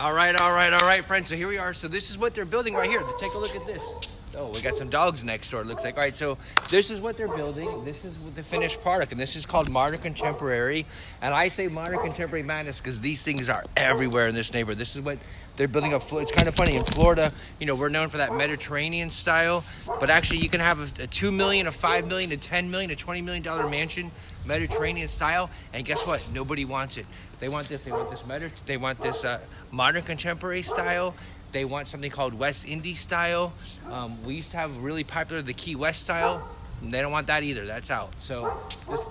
All right, friends. So here we are. So this is what they're building right here. Take a look at this. Oh, we got some dogs next door, it looks like. All right, so this is what they're building. This is the finished product, and this is called Modern Contemporary. And I say Modern Contemporary Madness because these things are everywhere in this neighborhood. This is what they're building up. It's kind of funny. In Florida, you know, we're known for that Mediterranean style, but actually you can have a $2 million, a $5 million, a $10 million, a $20 million mansion, Mediterranean style, and guess what? Nobody wants it. They want this. They want this Modern Contemporary style. They want something called West Indies style. We used to have really popular the Key West style. And they don't want that either. That's out. So,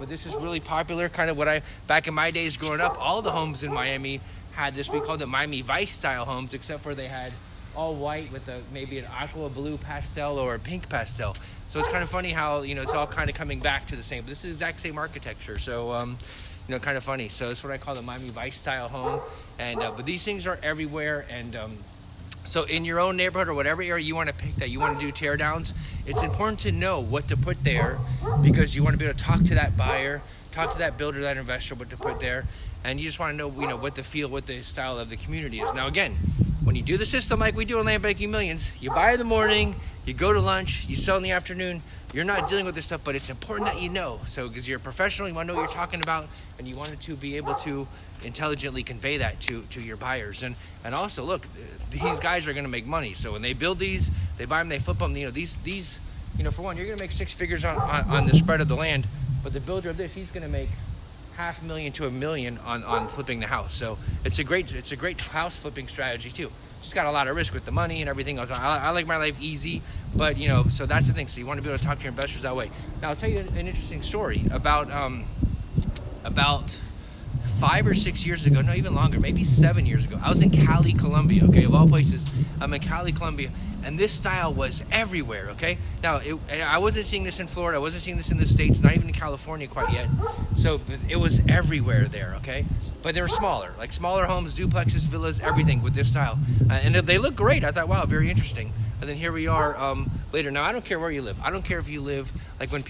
this is really popular. Kind of what back in my days growing up, all the homes in Miami had this. We called it Miami Vice style homes, except for they had all white with maybe an aqua blue pastel or a pink pastel. So it's kind of funny how, you know, it's all kind of coming back to the same. But this is the exact same architecture. So, you know, kind of funny. So it's what I call the Miami Vice style home. And but these things are everywhere. And so in your own neighborhood or whatever area you want to pick that you want to do tear downs, it's important to know what to put there because you want to be able to talk to that buyer, talk to that builder, that investor, what to put there. And you just want to know, you know, what the feel, what the style of the community is. Now, again, when you do the system like we do in Land Banking Millions, you buy in the morning, you go to lunch, you sell in the afternoon. You're not dealing with this stuff, but it's important that you know. So because you're a professional, you want to know what you're talking about, and you wanted to be able to intelligently convey that to your buyers. And also, look, these guys are going to make money. So when they build these, they buy them, they flip them. You know, these you know, for one, you're going to make six figures on the spread of the land. But the builder of this, he's going to make $500,000 to $1 million on flipping the house. So it's a great house flipping strategy too. Just got a lot of risk with the money and everything else. I like my life easy, but you know, so that's the thing. So you want to be able to talk to your investors that way. Now I'll tell you an interesting story about 5 or 6 years ago, no, even longer, maybe 7 years ago. I was in Cali, Colombia, okay, of all places. I'm in Cali, Colombia, and this style was everywhere, okay? Now, I wasn't seeing this in Florida, I wasn't seeing this in the States, not even in California quite yet. So it was everywhere there, okay? But they were smaller, like smaller homes, duplexes, villas, everything with this style. And they look great. I thought, wow, very interesting. And then here we are later. Now, I don't care where you live. I don't care if you live, like when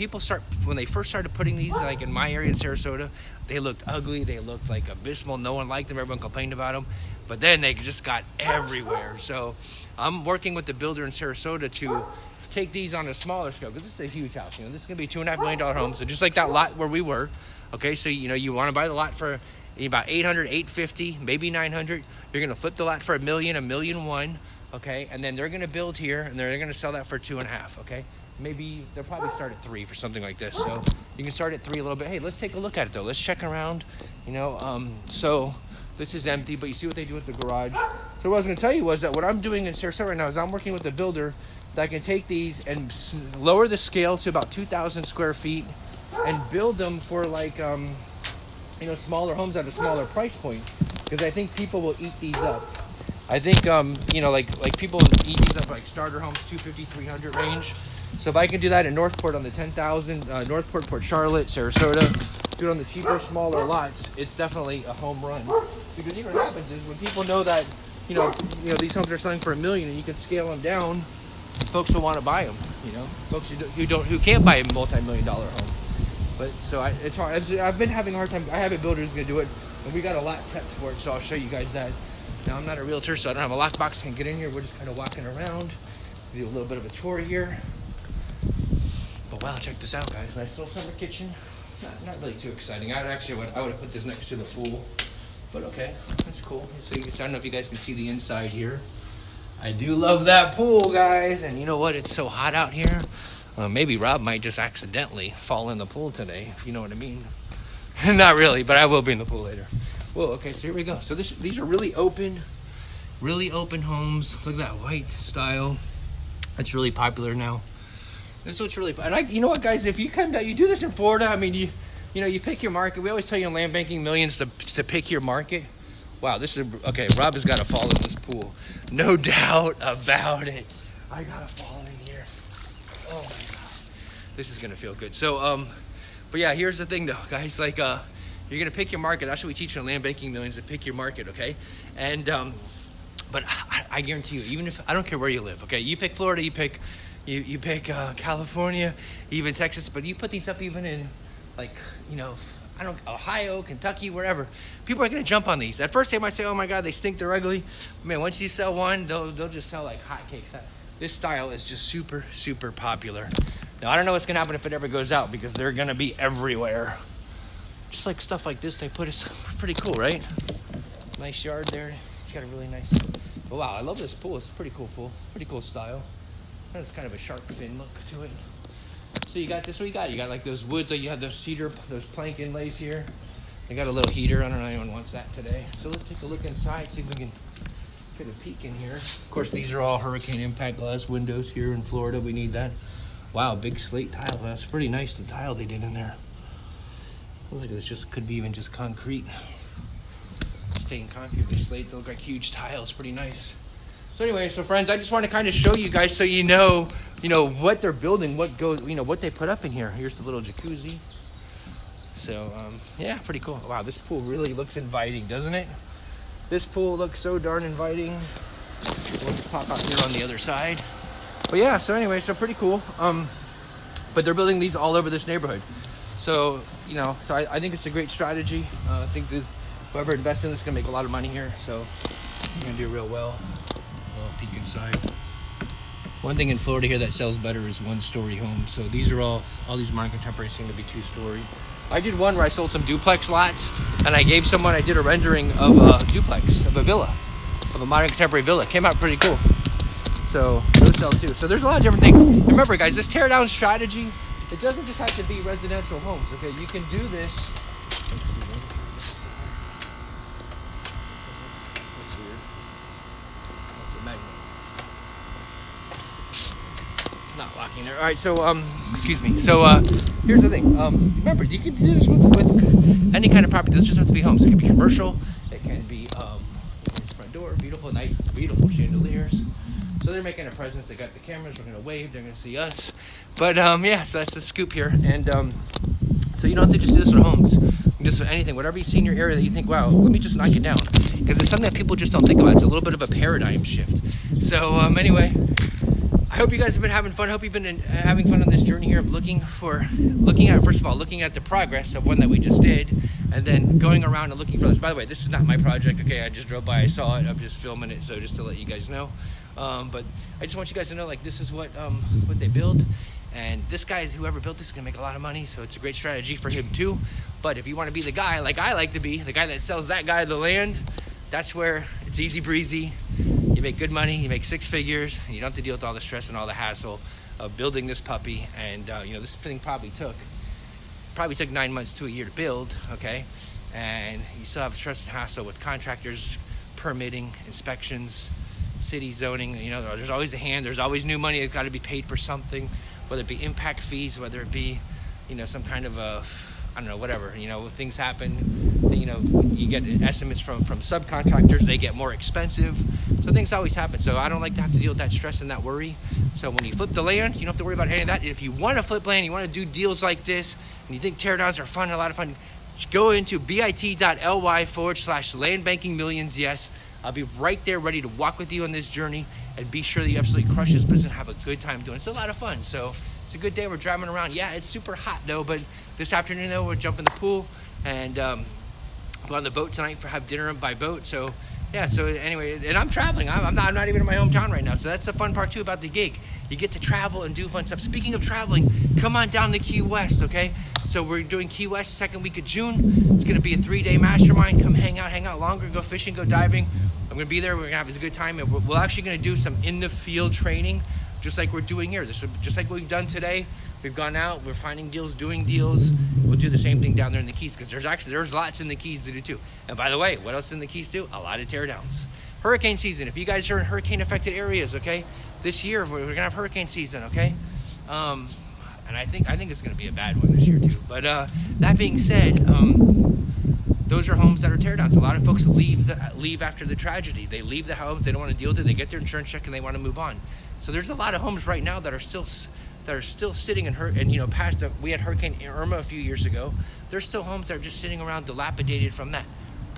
they first started putting these, like in my area in Sarasota, they looked ugly. They looked like abysmal. No one liked them. Everyone complained about them. But then they just got everywhere. So I'm working with the builder in Sarasota to take these on a smaller scale, because this is a huge house. You know, this is going to be a $2.5 million home. So just like that lot where we were, okay, so, you know, you want to buy the lot for about 800, 850, maybe 900. You're going to flip the lot for $1 million, $1.1 million. Okay, and then they're going to build here, and they're going to sell that for 2.5. Okay, maybe they'll probably start at 3 for something like this. So you can start at 3 a little bit. Hey, let's take a look at it though. Let's check around. You know, so this is empty, but you see what they do with the garage. So what I was going to tell you was that what I'm doing in Sarasota right now is I'm working with a builder that can take these and lower the scale to about 2,000 square feet and build them for like you know, smaller homes at a smaller price point, because I think people will eat these up. I think, you know, like people eat these up like starter homes, 250, 300 range. So if I can do that in Northport on the 10,000, Northport, Port Charlotte, Sarasota, do it on the cheaper, smaller lots, it's definitely a home run. Because you know what happens is when people know that, you know these homes are selling for $1 million and you can scale them down, folks will want to buy them. You know, folks who can't buy a multi-million-dollar home. But so it's hard. I've been having a hard time. I have a builder who's gonna do it, and we got a lot prepped for it. So I'll show you guys that. Now, I'm not a realtor, so I don't have a lockbox. I can get in here. We're just kind of walking around. Do a little bit of a tour here. But wow, check this out, guys. Nice little summer kitchen. Not really too exciting. I would have put this next to the pool. But okay, that's cool. So I don't know if you guys can see the inside here. I do love that pool, guys. And you know what? It's so hot out here. Maybe Rob might just accidentally fall in the pool today, if you know what I mean. Not really, but I will be in the pool later. Whoa, okay, so here we go. So these are really open homes. Look at that white style. It's really popular now. This is what's really, and you know what, guys? If you come down, you do this in Florida. I mean, you know, you pick your market. We always tell you in Land Banking Millions to pick your market. Wow, this is okay. Rob has got to fall in this pool, no doubt about it. I gotta fall in here. Oh my god, this is gonna feel good. So, but yeah, here's the thing, though, guys. Like, you're gonna pick your market. That's what we teach in Land Banking Millions, to pick your market, okay? And but I guarantee you, even if I don't care where you live, okay? You pick Florida, you pick California, even Texas, but you put these up even in, like, you know, Ohio, Kentucky, wherever. People are gonna jump on these. At first they might say, oh my God, they stink, they're ugly. Man, once you sell one, they'll just sell like hotcakes. This style is just super, super popular. Now, I don't know what's gonna happen if it ever goes out because they're gonna be everywhere. Just like stuff like this they put is pretty cool, right? Nice yard there. It's got a really nice, oh, wow, I love this pool. It's a pretty cool pool, pretty cool style. There's kind of a shark fin look to it. So you got this, what you got? You got like those woods, like you have those cedar, those plank inlays here. They got a little heater. I don't know if anyone wants that today. So let's take a look inside, see if we can get a peek in here. Of course, these are all hurricane impact glass windows here in Florida. We need that. Wow, big slate tile. That's pretty nice, the tile they did in there. Looks like this just could be even just concrete. Stained concrete with slate. They look like huge tiles. Pretty nice. So anyway, so friends, I just want to kind of show you guys so you know what they're building, what goes, what they put up in here. Here's the little jacuzzi. So yeah, pretty cool. Wow, this pool really looks inviting, doesn't it? This pool looks so darn inviting. We'll just pop out here on the other side. But yeah, so anyway, so pretty cool. But they're building these all over this neighborhood. So so I think it's a great strategy. I think that whoever invests in this is gonna make a lot of money here. So you're gonna do real well. Peek inside. One thing in Florida here that sells better is one-story homes. So these are all these modern contemporaries seem to be two-story. I did one where I sold some duplex lots, and I gave someone, I did a rendering of a duplex, of a villa, of a modern contemporary villa. Came out pretty cool. So those sell too. So there's a lot of different things. And remember, guys, this teardown strategy, it doesn't just have to be residential homes. Okay, you can do this. Not locking there. All right, so excuse me. So here's the thing. Remember, you can do this with any kind of property. This just have to be homes. It can be commercial. It can be this front door, beautiful, nice, beautiful chandeliers. So they're making a presence. They got the cameras. We're gonna wave. They're gonna see us. But yeah, so that's the scoop here. And so you don't have to just do this with homes. Just with anything, whatever you see in your area that you think, wow, let me just knock it down, because it's something that people just don't think about. It's a little bit of a paradigm shift. So anyway, I hope you guys have been having fun. I hope you've been having fun on this journey here of looking at, first of all, looking at the progress of one that we just did, and then going around and looking for others. By the way, this is not my project, okay? I just drove by, I saw it, I'm just filming it, so just to let you guys know. But I just want you guys to know, like, this is what they build. And this guy, whoever built this, is gonna make a lot of money, so it's a great strategy for him too. But if you want to be the guy, like I like to be, the guy that sells that guy the land, that's where it's easy breezy. You make good money, you make 6 figures, and you don't have to deal with all the stress and all the hassle of building this puppy. And this thing probably took 9 months to a year to build, okay? And you still have stress and hassle with contractors, permitting, inspections, city zoning. There's always a hand, there's always new money that's got to be paid for something, whether it be impact fees, whether it be some kind of a, I don't know, whatever. Things happen, you get estimates from subcontractors, they get more expensive, so things always happen. So I don't like to have to deal with that stress and that worry. So when you flip the land, you don't have to worry about any of that. If you want to flip land, you want to do deals like this, and you think teardowns are fun, a lot of fun, go into bit.ly/landbankingmillions. Yes, I'll be right there ready to walk with you on this journey and be sure that you absolutely crush this business and have a good time doing it. It's a lot of fun. So it's a good day. We're driving around. Yeah, it's super hot though, but this afternoon though, we're jumping the pool and go on the boat tonight have dinner by boat. So yeah, so anyway, and I'm traveling. I'm not even in my hometown right now. So that's the fun part too about the gig. You get to travel and do fun stuff. Speaking of traveling, come on down to Key West, okay? So we're doing Key West second week of June. It's gonna be a 3-day mastermind. Come hang out longer, go fishing, go diving. I'm gonna be there. We're gonna have a good time. And we're actually gonna do some in the field training, just like we're doing here. Just like what we've done today. We've gone out, we're finding deals, doing deals. We'll do the same thing down there in the Keys, because there's lots in the Keys to do too. And by the way, what else in the Keys too? A lot of teardowns. Hurricane season. If you guys are in hurricane affected areas, okay, this year we're gonna have hurricane season, okay? And I think it's gonna be a bad one this year too. But that being said, those are homes that are teardowns. A lot of folks leave after the tragedy. They leave the homes, they don't want to deal with it, they get their insurance check and they want to move on. So there's a lot of homes right now that are still sitting in we had Hurricane Irma a few years ago. There's still homes that are just sitting around dilapidated from that.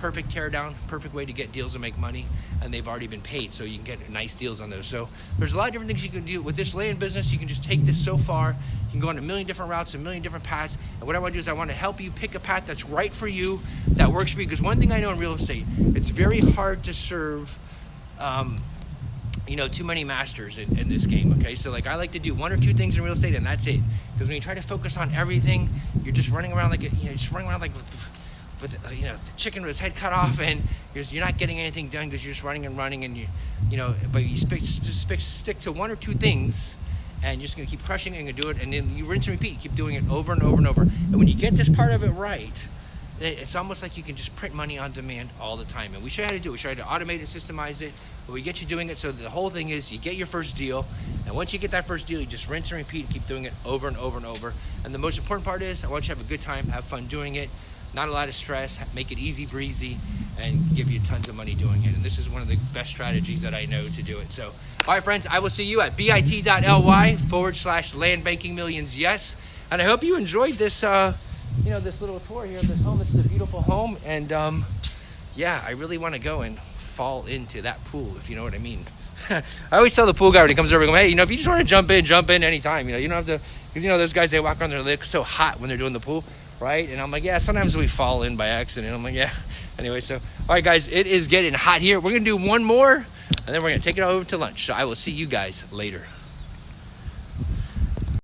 perfect teardown, perfect way to get deals and make money, and they've already been paid, so you can get nice deals on those. So there's a lot of different things you can do with this land business. You can just take this so far. You can go on a million different routes, a million different paths, and what I want to do is I want to help you pick a path that's right for you, that works for you. Because one thing I know in real estate, it's very hard to serve you know, too many masters in this game, okay? So like I like to do 1 or 2 things in real estate, and that's it. Because when you try to focus on everything, you're just running around like, you know, just running around like with you know, the chicken with his head cut off, and you're not getting anything done because you're just running and running, and you know, but you stick to 1 or 2 things, and you're just gonna keep crushing it and do it, and then you rinse and repeat. You keep doing it over and over and over. And when you get this part of it right, it's almost like you can just print money on demand all the time. And we show you how to do it. We show you how to automate it, systemize it, but we get you doing it. So the whole thing is you get your first deal, and once you get that first deal, you just rinse and repeat and keep doing it over and over and over. And the most important part is I want you to have a good time, have fun doing it, not a lot of stress, make it easy breezy, and give you tons of money doing it. And this is one of the best strategies that I know to do it. So, all right, friends, I will see you at bit.ly/landbankingmillions. Yes. And I hope you enjoyed this, you know, this little tour here of this home. This is a beautiful home. And yeah, I really want to go and fall into that pool, if you know what I mean. I always tell the pool guy when he comes over, I go, hey, you know, if you just want to jump in anytime, you know, you don't have to, because, you know, those guys, they walk around there, they're so hot when they're doing the pool. Right? And I'm like, yeah, sometimes we fall in by accident. I'm like, yeah. Anyway, so, all right, guys, it is getting hot here. We're going to do one more, and then we're going to take it over to lunch. So I will see you guys later.